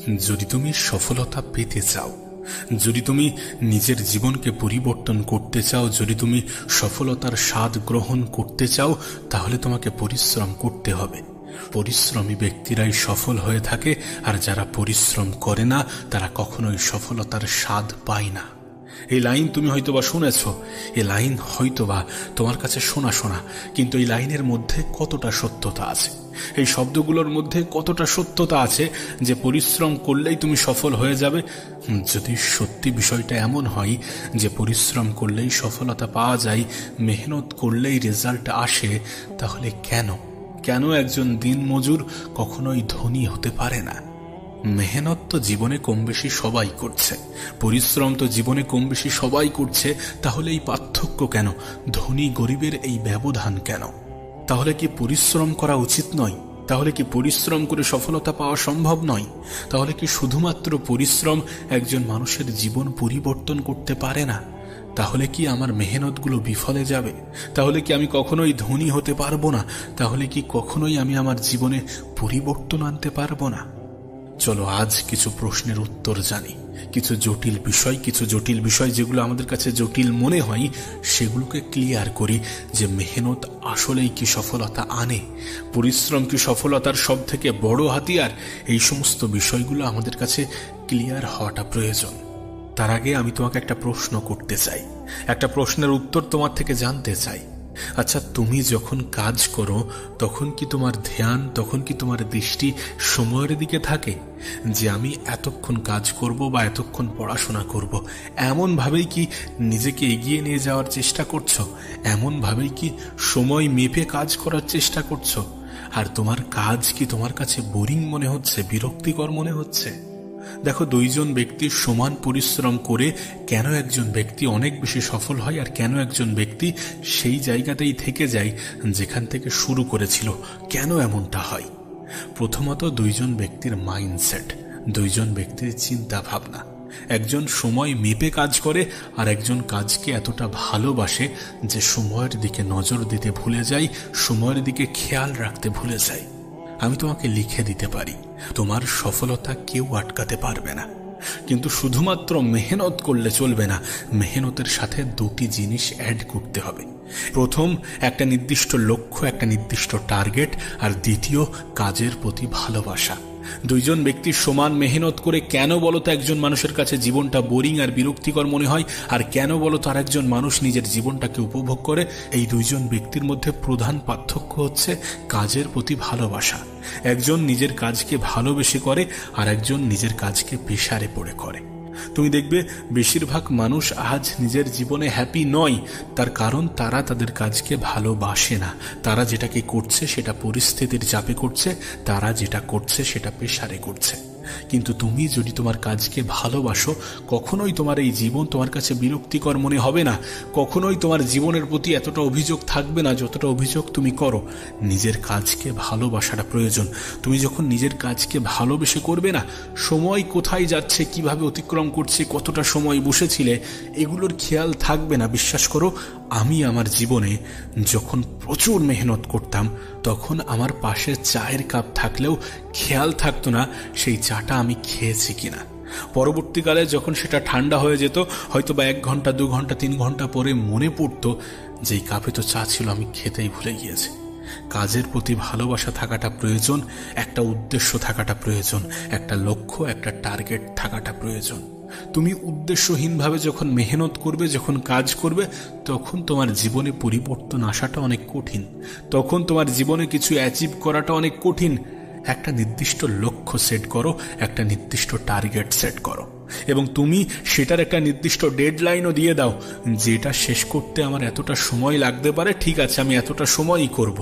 যদি তুমি সফলতা পেতে চাও, যদি তুমি নিজের জীবনকে পরিবর্তন করতে চাও, যদি তুমি সফলতার স্বাদ গ্রহণ করতে চাও, তাহলে তোমাকে পরিশ্রম করতে হবে। পরিশ্রমী ব্যক্তিরাই সফল হয়ে থাকে, আর যারা পরিশ্রম করে না তারা কখনোই সফলতার স্বাদ পায় না। এই লাইন তুমি হয়তোবা শুনেছ, এই লাইন হয়তোবা তোমার কাছে শোনা, কিন্তু এই লাইনের মধ্যে কতটা সত্যতা আছে, এই শব্দগুলোর মধ্যে কতটা সত্যতা আছে যে পরিশ্রম করলেই তুমি সফল হয়ে যাবে। যদি সত্যি বিষয়টা এমন হয় যে পরিশ্রম করলেই সফলতা পাওয়া যায়, মেহনত করলেই রেজাল্ট আসে, তাহলে কেন একজন দিনমজুর কখনোই ধনী হতে পারে না? মেহনত তো জীবনে কম বেশি সবাই করছে, পরিশ্রম তো জীবনে কম বেশি সবাই করছে, তাহলে এই পার্থক্য কেন? ধনী গরিবের এই ব্যবধান কেন? তাহলে কি পরিশ্রম করা উচিত নয়? তাহলে কি পরিশ্রম করে সফলতা পাওয়া সম্ভব নয়? তাহলে কি শুধুমাত্র পরিশ্রম একজন মানুষের জীবন পরিবর্তন করতে পারে না? তাহলে কি আমার মেহনতগুলো বিফলে যাবে? তাহলে কি আমি কখনোই ধনী হতে পারবো না? তাহলে কি কখনোই আমি আমার জীবনে পরিবর্তন আনতে পারবো না? চলো আজ কিছু প্রশ্নের উত্তর জানি, কিছু জটিল বিষয় যেগুলো আমাদের কাছে জটিল মনে হয় সেগুলোকে ক্লিয়ার করি, যে মেহনত আসলেই কি সফলতা আনে, পরিশ্রম কি সফলতার সব থেকে বড় হাতিয়ার। এই সমস্ত বিষয়গুলো আমাদের কাছে ক্লিয়ার হওয়াটা প্রয়োজন। তার আগে আমি তোমাকে একটা প্রশ্ন করতে চাই, একটা প্রশ্নের উত্তর তোমার থেকে জানতে চাই। আচ্ছা, তুমি যখন কাজ করো তখন কি তোমার ধ্যান, তখন কি তোমার দৃষ্টি সময়ের দিকে থাকে যে আমি এতক্ষণ কাজ করব বা এতক্ষণ পড়াশোনা করব? এমন ভাবেই কি নিজেকে এগিয়ে নিয়ে যাওয়ার চেষ্টা করছো? এমন ভাবেই কি সময় মেপে কাজ করার চেষ্টা করছো? আর তোমার কাজ কি তোমার কাছে বোরিং মনে হচ্ছে, বিরক্তিকর মনে হচ্ছে? দেখো, দুইজন ব্যক্তি সমান পরিশ্রম করে কেন একজন ব্যক্তি অনেক বেশি সফল হয় আর কেন একজন ব্যক্তি সেই জায়গাতেই থেকে যায় যেখান থেকে শুরু করেছিল, কেন এমনটা হয়? প্রথমত দুইজন ব্যক্তির মাইন্ডসেট, দুইজন ব্যক্তির চিন্তা ভাবনা। একজন সময় মেপে কাজ করে আর একজন কাজকে এতটা ভালোবাসে যে সময়ের দিকে নজর দিতে ভুলে যায়, সময়ের দিকে খেয়াল রাখতে ভুলে যায়। আমি তোমাকে লিখে দিতে পারি, তোমার সফলতা কেউ আটকাতে পারবে না, কিন্তু শুধুমাত্র মেহনত করলে চলবে না, মেহনতের সাথে দুটি জিনিস অ্যাড করতে হবে। প্রথম, একটা নির্দিষ্ট লক্ষ্য, একটা নির্দিষ্ট টার্গেট, আর দ্বিতীয় কাজের প্রতি ভালোবাসা। দুইজন ব্যক্তি সমান মেহনত করে কেন বলতো একজন মানুষের কাছে জীবনটা বোরিং আর বিরক্তিকর মনে হয়, আর কেন বলতো আর একজন মানুষ নিজের জীবনটাকে উপভোগ করে? এই দুইজন ব্যক্তির মধ্যে প্রধান পার্থক্য হচ্ছে কাজের প্রতি ভালোবাসা। একজন নিজের কাজকে ভালোবেসে করে আর একজন নিজের কাজকে পেশারে পড়ে করে। তুমি দেখবে বেশিরভাগ মানুষ আজ নিজের জীবনে হ্যাপি নয়, তার কারণ তারা তাদের কাজকে ভালোবাসে না। তারা যেটাকে করছে সেটা পরিস্থিতির চাপে করছে, তারা যেটা করছে সেটা পেশারে করছে। কিন্তু তুমি যদি তোমার কাজকে ভালোবাসো, কখনোই তোমার এই জীবন তোমার কাছে বিরক্তিকর মনে হবে না, কখনোই তোমার জীবনের প্রতি এতটা অভিযোগ থাকবে না যতটা অভিযোগ তুমি করো। নিজের কাজকে ভালোবাসাটা প্রয়োজন। তুমি যখন নিজের কাজকে ভালোবেসে করবে না, সময় কোথায় যাচ্ছে, কিভাবে অতিক্রম করছে, কতটা সময় বসেছিলে, এগুলোর খেয়াল থাকবে না। বিশ্বাস করো, আমি আমার জীবনে যখন প্রচুর মেহনত করতাম তখন আমার পাশে চায়ের কাপ থাকলেও খেয়াল থাকতো না সেই চাটা আমি খেয়েছি কিনা। পরবর্তীকালে যখন সেটা ঠান্ডা হয়ে যেত, হয়তো বা 1 ঘন্টা 2 ঘন্টা 3 ঘন্টা পরে মনে পড়তো যে এই কাপে তো চা ছিল, আমি খেতেই ভুলে গিয়েছি। কাজের প্রতি ভালোবাসা থাকাটা প্রয়োজন, একটা উদ্দেশ্য থাকাটা প্রয়োজন, একটা লক্ষ্য, একটা টার্গেট থাকাটা প্রয়োজন। তুমি উদ্দেশ্যহীনভাবে যখন মেহনত করবে, যখন কাজ করবে, তখন তোমার জীবনে পরিবর্তন আসাটা অনেক কঠিন, তখন তোমার জীবনে কিছু অ্যাচিভ করাটা অনেক কঠিন। একটা নির্দিষ্ট লক্ষ্য সেট করো, একটা নির্দিষ্ট টার্গেট সেট করো, এবং তুমি সেটার একটা নির্দিষ্ট ডেডলাইনও দিয়ে দাও, যেটা শেষ করতে আমার এতটা সময় লাগতে পারে, ঠিক আছে আমি এতটা সময়ই করব।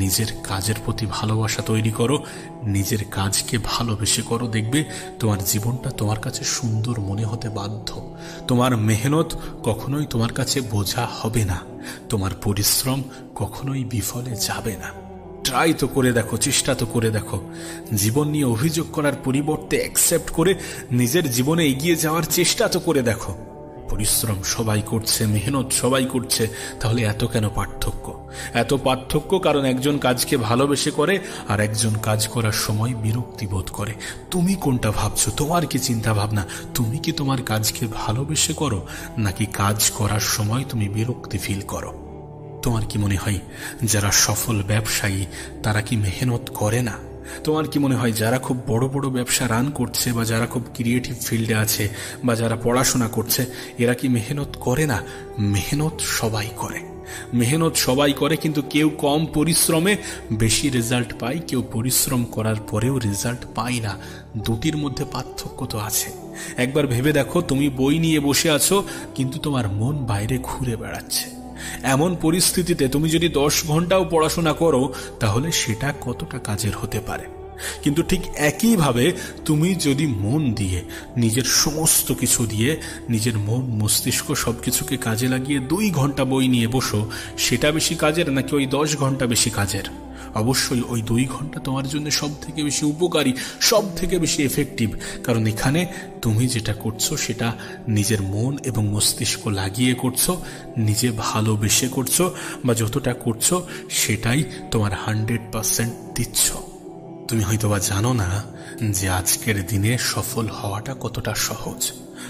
নিজের কাজের প্রতি ভালোবাসা তৈরি করো, নিজের কাজকে ভালোবেসে করো, দেখবে তোমার জীবনটা তোমার কাছে সুন্দর মনে হতে বাধ্য। তোমার মেহনত কখনোই তোমার কাছে বোঝা হবে না, তোমার পরিশ্রম কখনোই বিফলে যাবে না। ট্রাই তো করে দেখো, চেষ্টা তো করে দেখো। জীবন নিয়ে অভিযোগ করার পরিবর্তে অ্যাকসেপ্ট করে নিজের জীবনে এগিয়ে যাওয়ার চেষ্টা তো করে দেখো। পরিশ্রম সবাই করছে, মেহনত সবাই করছে, তাহলে এত কেন পার্থক্য? এত পার্থক্য কারণ একজন কাজকে ভালোবেসে করে আর একজন কাজ করার সময় বিরক্তি বোধ করে। তুমি কোনটা ভাবছো? তোমার কি চিন্তা ভাবনা? তুমি কি তোমার কাজকে ভালোবেসে করো, নাকি কাজ করার সময় তুমি বিরক্তি ফিল করো? তোমার কি মনে হয় যারা সফল ব্যবসায়ী তারা কি মেহনত করে না? তোমার কি মনে হয় যারা খুব বড় বড় ব্যবসা রান করছে, বা যারা খুব ক্রিয়েটিভ ফিল্ডে আছে, বা যারা পড়াশোনা করছে, এরা কি মেহনত করে না? মেহনত সবাই করে, মেহনত সবাই করে, কিন্তু কেউ কম পরিশ্রমে বেশি রেজাল্ট পায়, কেউ পরিশ্রম করার পরেও রেজাল্ট পায় না। দুটির মধ্যে পার্থক্য তো আছে। একবার ভেবে দেখো, তুমি বই নিয়ে বসে আছো কিন্তু তোমার মন বাইরে ঘুরে বেড়াচ্ছে। এমন পরিস্থিতিতে তুমি যদি 10 ঘন্টাও পড়াশোনা করো তাহলে সেটা কতটা কাজের হতে পারে? কিন্তু ঠিক একইভাবে তুমি যদি মন দিয়ে, নিজের সমস্ত কিছু দিয়ে, নিজের মন মস্তিষ্ক সবকিছুকে কাজে লাগিয়ে 2 ঘন্টা বই নিয়ে বসো, সেটা বেশি কাজের নাকি ওই 10 ঘন্টা বেশি কাজের? অবশ্যই ওই 2 ঘন্টা তোমার জন্য সব থেকে বেশি উপকারী, সব থেকে বেশি এফেক্টিভ। কারণ এখানে তুমি যেটা করছো সেটা নিজের মন এবং মস্তিষ্ক লাগিয়ে করছো, নিজে ভালোবেসে করছো, বা যতটা করছো সেটাই তোমার 100% দিচ্ছ। তুমি হয়তোবা জানো না যে আজকের দিনে সফল হওয়াটা কতটা সহজ।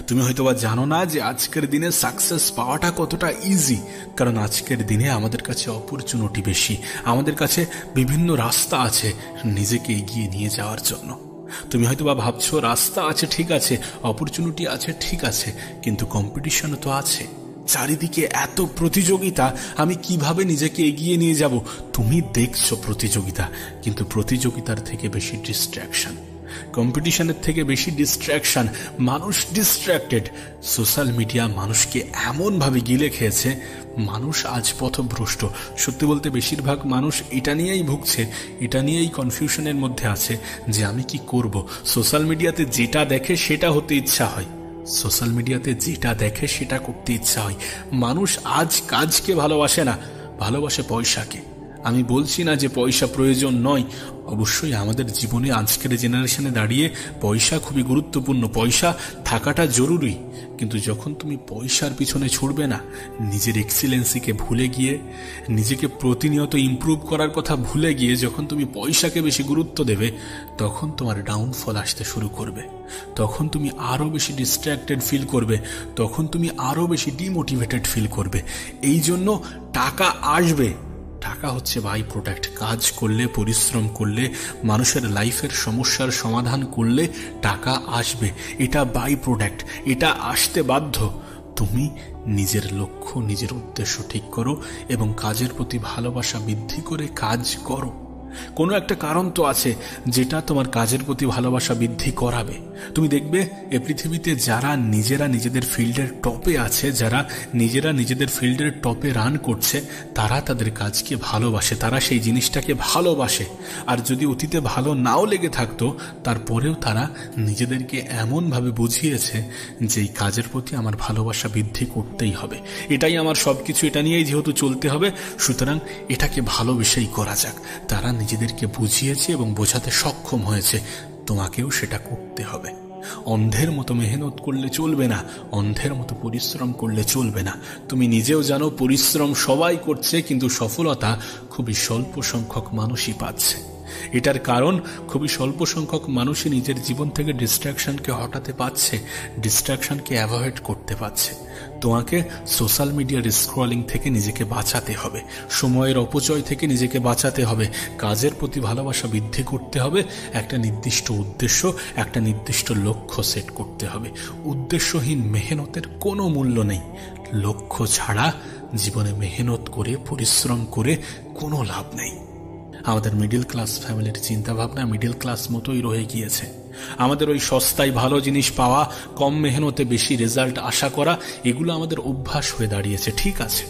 তুমি হয়তোবা জানো না যে আজকের দিনে সাকসেস পাওয়াটা কতটা ইজি। কারণ আজকের দিনে আমাদের কাছে অপরচুনিটি বেশি, আমাদের কাছে বিভিন্ন রাস্তা আছে নিজেকে এগিয়ে নিয়ে যাওয়ার জন্য। তুমি হয়তোবা ভাবছো রাস্তা আছে ঠিক আছে, অপরচুনিটি আছে ঠিক আছে, কিন্তু কম্পিটিশনও তো আছে। চারিদিকে এত প্রতিযোগিতা, আমি কিভাবে নিজেকে এগিয়ে নিয়ে যাব? তুমি দেখছো প্রতিযোগিতা, কিন্তু প্রতিযোগিতার থেকে বেশি ডিস্ট্রাকশন, কম্পিটিশনের থেকে বেশি ডিস্ট্রাকশন। মানুষ ডিস্ট্রাক্টেড। সোশ্যাল মিডিয়া মানুষকে এমনভাবে গিলে খেয়েছে, মানুষ আজ পথভ্রষ্ট। সত্যি বলতে বেশিরভাগ মানুষ এটা নিয়েই ভুগছে, এটা নিয়েই কনফিউশনের মধ্যে আছে যে আমি কি করব। সোশ্যাল মিডিয়াতে যেটা দেখে সেটা হতে ইচ্ছা হয়, সোশ্যাল মিডিয়াতে যেটা দেখে সেটা করতে ইচ্ছা হয়। মানুষ আজ কাজকে ভালোবাসে না, ভালোবাসে পয়সাকে। আমি বলছি না যে পয়সা প্রয়োজন নয়, অবশ্যই আমাদের জীবনে আজকের জেনারেশনে দাঁড়িয়ে পয়সা খুবই গুরুত্বপূর্ণ, পয়সা থাকাটা জরুরি। কিন্তু যখন তুমি পয়সার পিছনে ছুটবে না, নিজের এক্সিলেন্সিকে ভুলে গিয়ে, নিজেকে প্রতিনিয়ত ইমপ্রুভ করার কথা ভুলে গিয়ে যখন তুমি পয়সাকে বেশি গুরুত্ব দেবে, তখন তোমার ডাউনফল আসতে শুরু করবে। তখন তুমি আরো বেশি ডিস্ট্র্যাক্টেড ফিল করবে, তখন তুমি আরো বেশি ডিমোটিভেটেড ফিল করবে। এই জন্য টাকা আসবে, টাকা হচ্ছে বাই প্রোডাক্ট। কাজ করলে, পরিশ্রম করলে, মানুষের লাইফের সমস্যার সমাধান করলে টাকা আসবে, এটা বাই প্রোডাক্ট, এটা আসতে বাধ্য। তুমি নিজের লক্ষ্য, নিজের উদ্দেশ্য ঠিক করো এবং কাজের প্রতি ভালোবাসা বৃদ্ধি করে কাজ করো। কোনো একটা কারণ তো আছে যেটা তোমার কাজের প্রতি ভালোবাসা বৃদ্ধি করাবে। তুমি দেখবে এ পৃথিবীতে যারা নিজেরা নিজেদের ফিল্ডের টপে আছে, যারা নিজেরা নিজেদের ফিল্ডের টপে রান করছে, তারা তাদের কাজকে ভালোবাসে, তারা সেই জিনিসটাকে ভালোবাসে। আর যদি অতীতে ভালো নাও লেগে থাকতো, তারপরেও তারা নিজেদেরকে এমনভাবে বুঝিয়েছে যে এই কাজের প্রতি আমার ভালোবাসা বৃদ্ধি করতেই হবে, এটাই আমার সবকিছু, এটা নিয়েই যেহেতু চলতে হবে, সুতরাং এটাকে ভালোবেসেই করা যাক। তারা নিজেদেরকে বুঝিয়েছে এবং বোঝাতে সক্ষম হয়েছে। তোমাকেও সেটা করতে হবে। অন্ধের মতো মেহনত করলে চলবে না, অন্ধের মতো পরিশ্রম করলে চলবে না। তুমি নিজেও জানো পরিশ্রম সবাই করছে, কিন্তু সফলতা খুবই স্বল্প সংখ্যক মানুষই পাচ্ছে। এটার কারণ খুবই স্বল্প সংখ্যক মানুষই নিজের জীবন থেকে ডিস্ট্রাকশনকে হটাতে পারছে, ডিস্ট্রাকশনকে অ্যাভয়েড করতে পারছে। তোমাকে সোশ্যাল মিডিয়ার স্ক্রলিং থেকে নিজেকে বাঁচাতে হবে, সময়ের অপচয় থেকে নিজেকে বাঁচাতে হবে, কাজের প্রতি ভালোবাসা বৃদ্ধি করতে হবে, একটা নির্দিষ্ট উদ্দেশ্য, একটা নির্দিষ্ট লক্ষ্য সেট করতে হবে। উদ্দেশ্যহীন মেহনতের কোনো মূল্য নেই। লক্ষ্য ছাড়া জীবনে মেহনত করে, পরিশ্রম করে কোনো লাভ নেই। আমাদের মিডল ক্লাস ফ্যামিলির চিন্তা ভাবনা মিডল ক্লাস মতোই রয়ে গিয়েছে। আমাদের ওই সস্তায় ভালো জিনিস পাওয়া, কম মেহনতে বেশি রেজাল্ট আশা করা, এগুলো আমাদের অভ্যাস হয়ে দাঁড়িয়েছে। ঠিক আছে,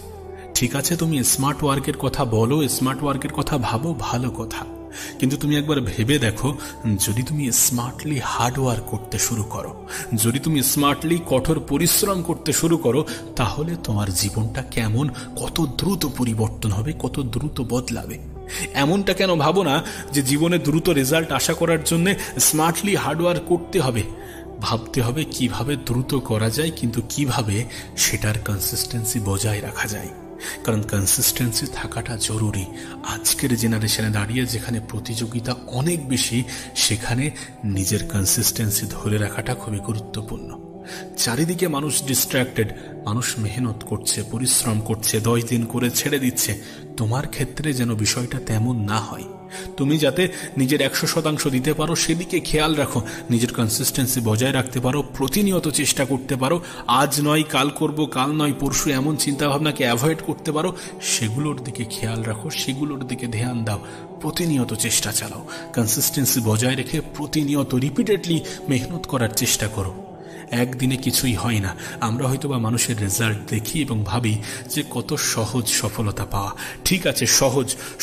ঠিক আছে, তুমি স্মার্ট ওয়ার্কের কথা বলো, স্মার্ট ওয়ার্কের কথা ভাবো, ভালো কথা। কিন্তু তুমি একবার ভেবে দেখো, যদি তুমি স্মার্টলি হার্ড ওয়ার্ক করতে শুরু করো, যদি তুমি স্মার্টলি কঠোর পরিশ্রম করতে শুরু করো, তাহলে তোমার জীবনটা কেমন, কত দ্রুত পরিবর্তন হবে, কত দ্রুত বদলাবে। এমনটা কেন ভাবো না যে জীবনে দ্রুত রেজাল্ট আশা করার জন্য স্মার্টলি হার্ডওয়ার্ক করতে হবে? ভাবতে হবে কিভাবে দ্রুত করা যায়, কিন্তু কিভাবে সেটার কনসিস্টেন্সি বজায় রাখা যায়। কারণ কনসিস্টেন্সি থাকাটা জরুরি। আজকের জেনারেশনে দাঁড়িয়ে যেখানে প্রতিযোগিতা অনেক বেশি, সেখানে নিজের কনসিস্টেন্সি ধরে রাখাটা খুবই গুরুত্বপূর্ণ। চারিদিকে মানুষ ডিস্ট্রাক্টেড, মানুষ মেহনত করছে, পরিশ্রম করছে, 10 দিন করে ছেড়ে দিচ্ছে। তোমার ক্ষেত্রে যেন বিষয়টা তেমন না হয়। তুমি যাতে নিজের 100% দিতে পারো সেদিকে খেয়াল রাখো, নিজের কনসিস্টেন্সি বজায় রাখতে পারো, প্রতিনিয়ত চেষ্টা করতে পারো। আজ নয় কাল করব, কাল নয় পরশু, এমন চিন্তাভাবনাকে অ্যাভয়েড করতে পারো। সেগুলোর দিকে খেয়াল রাখো, সেগুলোর দিকে ধ্যান দাও, প্রতিনিয়ত চেষ্টা চালাও। কনসিস্টেন্সি বজায় রেখে প্রতিনিয়ত রিপিটেডলি মেহনত করার চেষ্টা করো। একদিনে কিছুই হয় না। আমরা হয়তো বা মানুষের রেজাল্ট দেখি এবং ভাবি যে কত সহজ সফলতা পাওয়া। ঠিক আছে,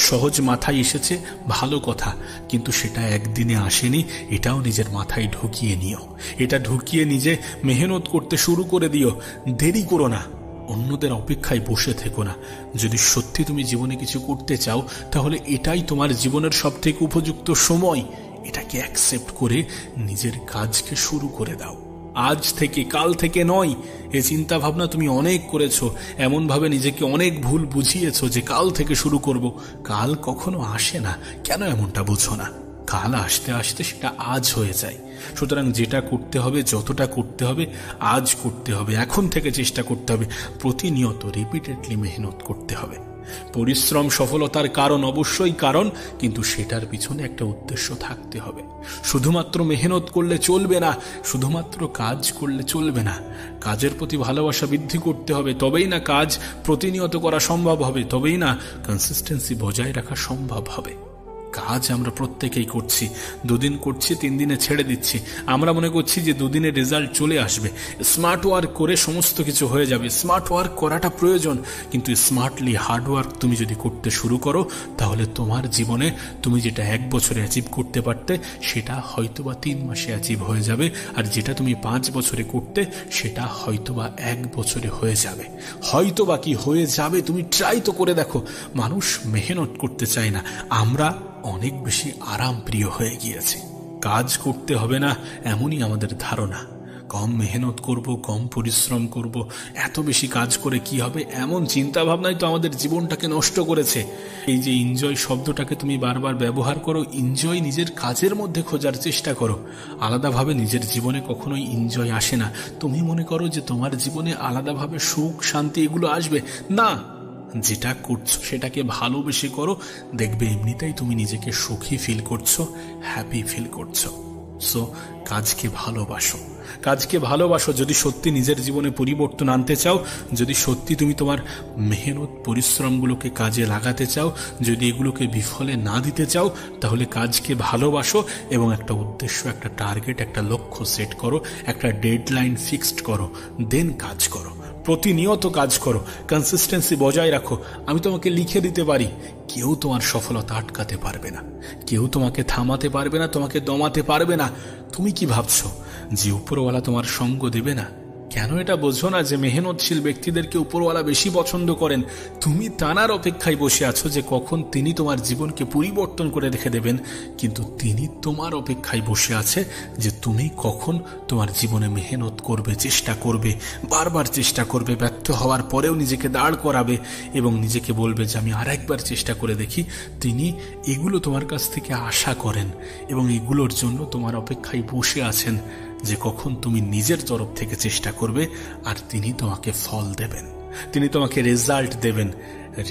সহজ মাথায় এসেছে, ভালো কথা, কিন্তু সেটা একদিনে আসেনি। এটাও নিজের মাথায় ঢুকিয়ে নিও। এটা ঢুকিয়ে নিজে মেহনত করতে শুরু করে দিও। দেরি করো না, অন্যদের অপেক্ষায় বসে থেকো না। যদি সত্যি তুমি জীবনে কিছু করতে চাও, তাহলে এটাই তোমার জীবনের সবথেকে উপযুক্ত সময়। এটাকে অ্যাকসেপ্ট করে নিজের কাজকে শুরু করে দাও। আজ থেকে, কাল থেকে নয়। এই চিন্তা ভাবনা তুমি অনেক করেছো, এমন ভাবে নিজেকে অনেক ভুল বুঝিয়েছো যে কাল থেকে শুরু করব। কাল কখনো আসে না। কেন এমনটা বুঝো না? কাল আসতে আসতে সেটা আজ হয়ে যায়। সুতরাং যেটা করতে হবে, যতটা করতে হবে, আজ করতে হবে। এখন থেকে চেষ্টা করতে হবে, প্রতিনিয়ত রিপিটেডলি মেহনত করতে হবে। পরিশ্রম সফলতার কারণ, অবশ্যই কারণ, কিন্তু সেটার পিছনে একটা উদ্দেশ্য থাকতে হবে। শুধুমাত্র মেহনত করলে চলবে না, শুধুমাত্র কাজ করলে চলবে না। কাজের প্রতি ভালোবাসা বৃদ্ধি করতে হবে, তবেই না কাজ প্রতিনিয়ত করা সম্ভব হবে, তবেই না কনসিস্টেন্সি বজায় রাখা সম্ভব হবে। কাজ আমরা প্রত্যেকেই করছি, 2 দিন করছি, 3 দিনে ছেড়ে দিচ্ছি। আমরা মনে করছি যে 2 দিনে রেজাল্ট চলে আসবে, স্মার্ট ওয়ার্ক করে সমস্ত কিছু হয়ে যাবে। স্মার্ট ওয়ার্ক করাটা প্রয়োজন, কিন্তু স্মার্টলি হার্ড ওয়ার্ক তুমি যদি করতে শুরু করো, তাহলে তোমার জীবনে তুমি যেটা 1 বছরে অ্যাচিভ করতে পারতে, সেটা হয়তোবা 3 মাসে অ্যাচিভ হয়ে যাবে। আর যেটা তুমি 5 বছরে করতে, সেটা হয়তোবা 1 বছরে হয়ে যাবে। হয়তোবা কি হয়ে যাবে, তুমি ট্রাই তো করে দেখো। মানুষ মেহনত করতে চায় না, আমরা অনেক বেশি আরাম প্রিয় হয়ে গিয়েছে। কাজ করতে হবে না এমনই আমাদের ধারণা। কম মেহনত করব, কম পরিশ্রম করব, এত বেশি কাজ করে কি হবে, এমন চিন্তা ভাবনাই তো আমাদের জীবনটাকে নষ্ট করেছে। এই যে এনজয় শব্দটাকে তুমি বারবার ব্যবহার করো, এনজয় নিজের কাজের মধ্যে খোঁজার চেষ্টা করো। আলাদাভাবে নিজের জীবনে কখনোই এনজয় আসে না। তুমি মনে করো যে তোমার জীবনে আলাদাভাবে সুখ শান্তি এগুলো আসবে না। যেটা করছো সেটাকে ভালোবেসে করো, দেখবে এমনিতেই তুমি নিজেকে সুখী ফিল করছো, হ্যাপি ফিল করছো। সো কাজকে ভালোবাসো, কাজকে ভালোবাসো। যদি সত্যি নিজের জীবনে পরিবর্তন আনতে চাও, যদি সত্যি তুমি তোমার মেহনত পরিশ্রমগুলোকে কাজে লাগাতে চাও, যদি এগুলোকে বিফলে না দিতে চাও, তাহলে কাজকে ভালোবাসো এবং একটা উদ্দেশ্য, একটা টার্গেট, একটা লক্ষ্য সেট করো, একটা ডেডলাইন ফিক্সড করো, দেন কাজ করো। প্রতিনিয়ত কাজ করো, কনসিস্টেন্সি বজায় রাখো। আমি তোমাকে লিখে দিতে পারি, কেউ তোমার সফলতা আটকাতে পারবে না, কেউ তোমাকে থামাতে পারবে না, তোমাকে দমাতে পারবে না। তুমি কি ভাবছো যে উপরওয়ালা তোমার সঙ্গ দেবে না? কেন এটা বোঝো না যে মেহনতশীল ব্যক্তিদেরকে উপরওয়ালা বেশি পছন্দ করেন? তুমি তানার অপেক্ষায় বসে আছো যে কখন তিনি তোমার জীবনকে পরিবর্তন করে রেখে দেবেন, কিন্তু তিনি তোমার অপেক্ষায় বসে আছে যে তুমি কখন তোমার জীবনে মেহনত করবে, চেষ্টা করবে, বারবার চেষ্টা করবে, ব্যর্থ হওয়ার পরেও নিজেকে দাঁড় করাবে এবং নিজেকে বলবে যে আমি আরেকবার চেষ্টা করে দেখি। তিনি এগুলো তোমার কাছ থেকে আশা করেন এবং এগুলোর জন্য তোমার অপেক্ষায় বসে আছেন যে কখন তুমি নিজের তরফ থেকে চেষ্টা করবে আর তিনি তোমাকে ফল দেবেন, তিনি তোমাকে রেজাল্ট দেবেন।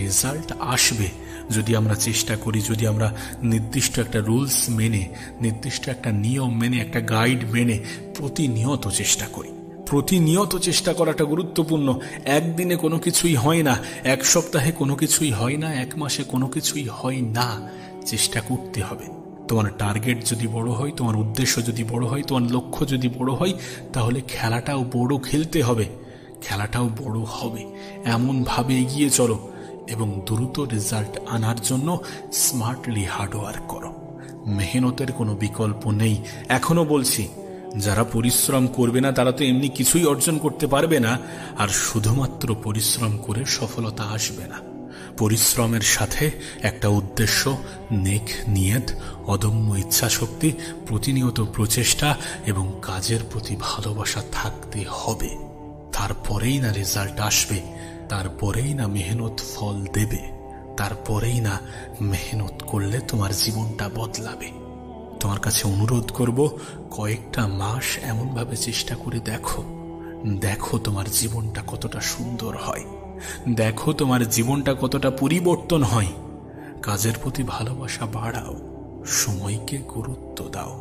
রেজাল্ট আসবে যদি আমরা চেষ্টা করি, যদি আমরা নির্দিষ্ট একটা রুলস মেনে, নির্দিষ্ট একটা নিয়ম মেনে, একটা গাইড মেনে প্রতিনিয়ত চেষ্টা করি। প্রতিনিয়ত চেষ্টা করাটা গুরুত্বপূর্ণ। একদিনে কোনো কিছুই হয় না, 1 সপ্তাহে কোনো কিছুই হয় না, 1 মাসে কোনো কিছুই হয় না। চেষ্টা করতে হবে। তোমার টার্গেট যদি বড় হয়, তোমার উদ্দেশ্য যদি বড় হয়, তোমার লক্ষ্য যদি বড় হয়, তাহলে খেলাটাও বড় খেলতে হবে, খেলাটাও বড় হবে। এমনভাবে এগিয়ে চলো এবং দ্রুত রেজাল্ট আনার জন্য স্মার্টলি হার্ডওয়ার্ক করো। মেহনতের কোনো বিকল্প নেই। এখনো বলছি, যারা পরিশ্রম করবে না তারা তো এমনি কিছুই অর্জন করতে পারবে না, আর শুধুমাত্র পরিশ্রম করে সফলতা আসবে না। পরিশ্রমের সাথে একটা উদ্দেশ্য, নেক নিয়ত, অদম্য ইচ্ছাশক্তি, প্রতিনিয়ত প্রচেষ্টা এবং কাজের প্রতি ভালোবাসা থাকতে হবে। তারপরেই না রেজাল্ট আসবে, তারপরেই না মেহনত ফল দেবে, তারপরেই না মেহনত করলে তোমার জীবনটা বদলাবে। তোমার কাছে অনুরোধ করব, কয়েকটা মাস এমনভাবে চেষ্টা করে দেখো, দেখো তোমার জীবনটা কতটা সুন্দর হয়, দেখো তোমার জীবনটা কতটা পরিবর্তন হয়। কাজের প্রতি ভালোবাসা বাড়াও, সময়কে গুরুত্ব দাও।